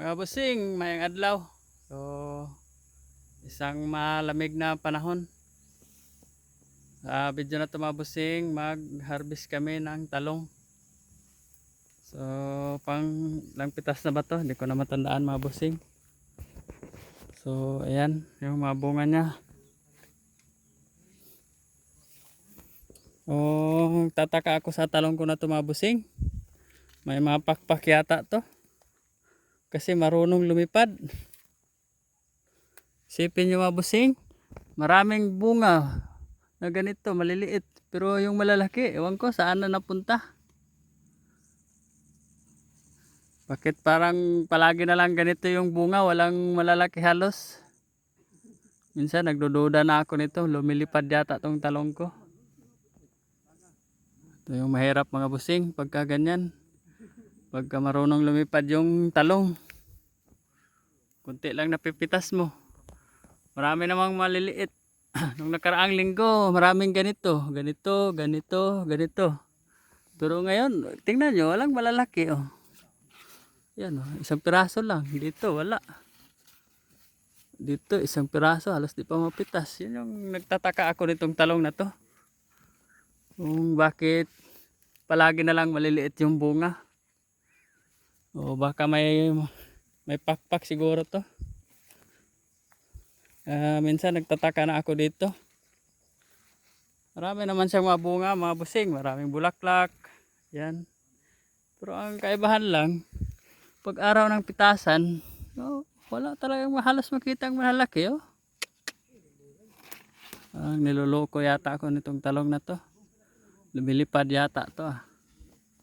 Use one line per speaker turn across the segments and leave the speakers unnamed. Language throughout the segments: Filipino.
Mga busing, mayang adlaw. So, isang malamig na panahon. Sa video na ito mga busing, mag-harvest kami ng talong. So, pang lang pitas na ba ito? Hindi ko na matandaan mga busing. So, ayan, yung mga bunga niya. Oh, tataka ako sa talong ko na ito mga busing. May mga pakpak yata to. Kasi marunong lumipad. Sipin nyo mga busing, maraming bunga na ganito, maliliit. Pero yung malalaki, ewan ko saan na napunta. Bakit parang palagi na lang ganito yung bunga, walang malalaki halos. Minsan nagdududa na ako nito, lumilipad yata tong talong ko. Ito yung mahirap mga busing, pagka ganyan. Pagka marunong lumipad yung talong. Kunti lang napipitas mo. Marami namang maliliit. Nung nakaraang linggo, maraming ganito. Ganito, ganito, ganito. Pero ngayon, tingnan nyo, walang malalaki oh. Yan oh, isang piraso lang. Dito, wala. Dito, isang piraso, halos di pa mapitas. Yan yung nagtataka ako nitong talong na to. Kung bakit palagi na lang maliliit yung bunga. O baka may pakpak siguro to. Minsan nagtataka na ako dito. Marami naman siyang mga bunga, mga busing, maraming bulaklak. Yan. Pero ang kaibahan lang, pag araw ng pitasan, oh, wala talagang halos makita ang malalaki oh. Niloloko yata ako nitong talong na to. Lumilipad yata to ah.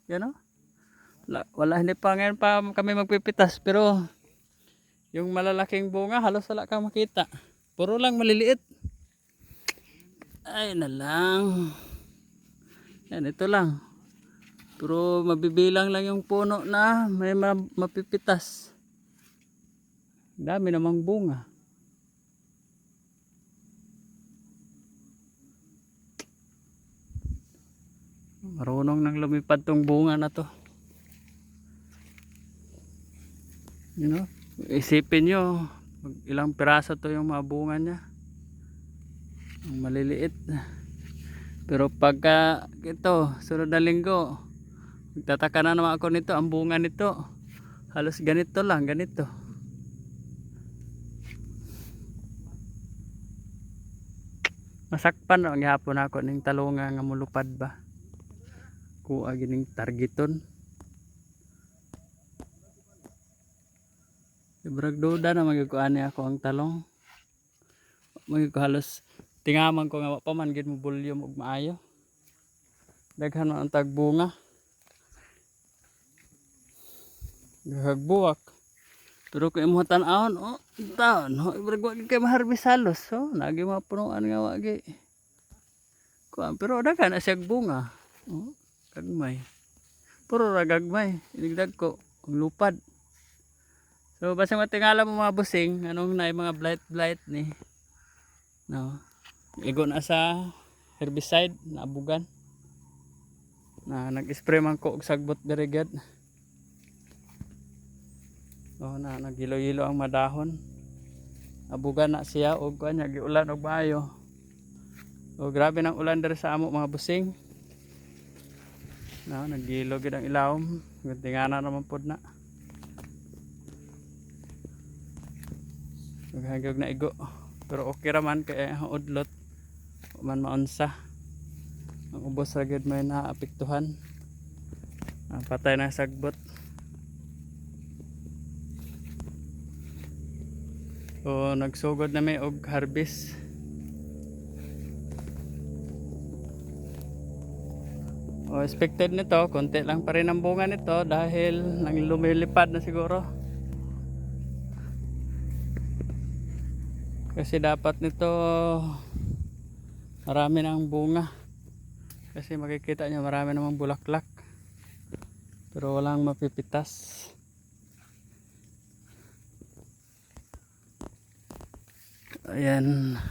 Yan oh. Wala, hindi pa ngayon pa kami magpipitas pero yung malalaking bunga halos wala kang makita. Puro lang maliliit. Ay na lang. Yan, ito lang. Pero mabibilang lang yung puno na may mapipitas. Dami namang bunga. Marunong nang lumipad tong bunga na to. You know, isipin nyo, ilang piraso to yung mga bunga niya. Ang maliliit. Pero pagka ito, sunod na linggo, magtataka na naman ako nito, ang bunga nito. Halos ganito lang, ganito. Masakpan ang gihapon ako ning talonga nga mulupad ba. Kuha gining targeton. Ibrag duda na magikuan ni ako ang talong. Magiku halos tingaman ko nga pa man gid mo volume og maayo. Daghan man ang tagbunga. Gagbuwak. Pero kung imo tan-awon, oh, taon, oh, ibrag wa kay maharbis halos. Oh, nagi mapunuan nga wa gi. Kuan pero daghan na siya bunga. Oh, gagmay. Puro ra gagmay, inigdag ko og lupad. So basta matingala mo mga busing, anong na mga blight ni. No. Igo na sa herbicide na abugan. Na nag-spray man ko og sagbot diri gad. Oh, na nagilo-ilo ang madahon. Abugan na siya og kanya giulan og maayo. So grabe nang ulan diri sa amo mga busing. No, nagilo gid ang ilawom. Tingana naman pod na. Naghagog na igo. Pero okay raman kay ang udlot man maunsa. Ang ubos ra gid may naapektuhan. Patay na sagbot. So nagsugod na may og harvest. O expected nito, konti lang pa rin ang bunga nito dahil nang lumilipad na siguro. Kasi dapat nito marami nang bunga. Kasi makikita nyo marami namang bulaklak. Pero walang mapipitas. Ayan.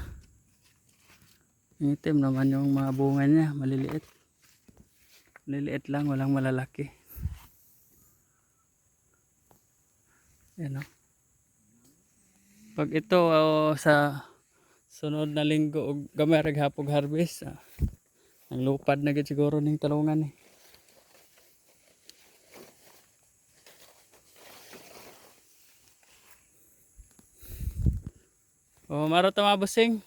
Itim naman yung mga bunga niya, maliliit. Maliliit lang, walang malalaki. Yan, oh. Pag ito sa sunod na linggo og gamay ra hapog harvest, ang lupad na gid siguro ning talungan eh. Oh, maro ta mga bossing.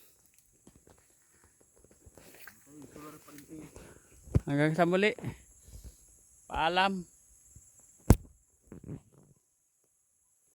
Hanggang sa muli. Paalam.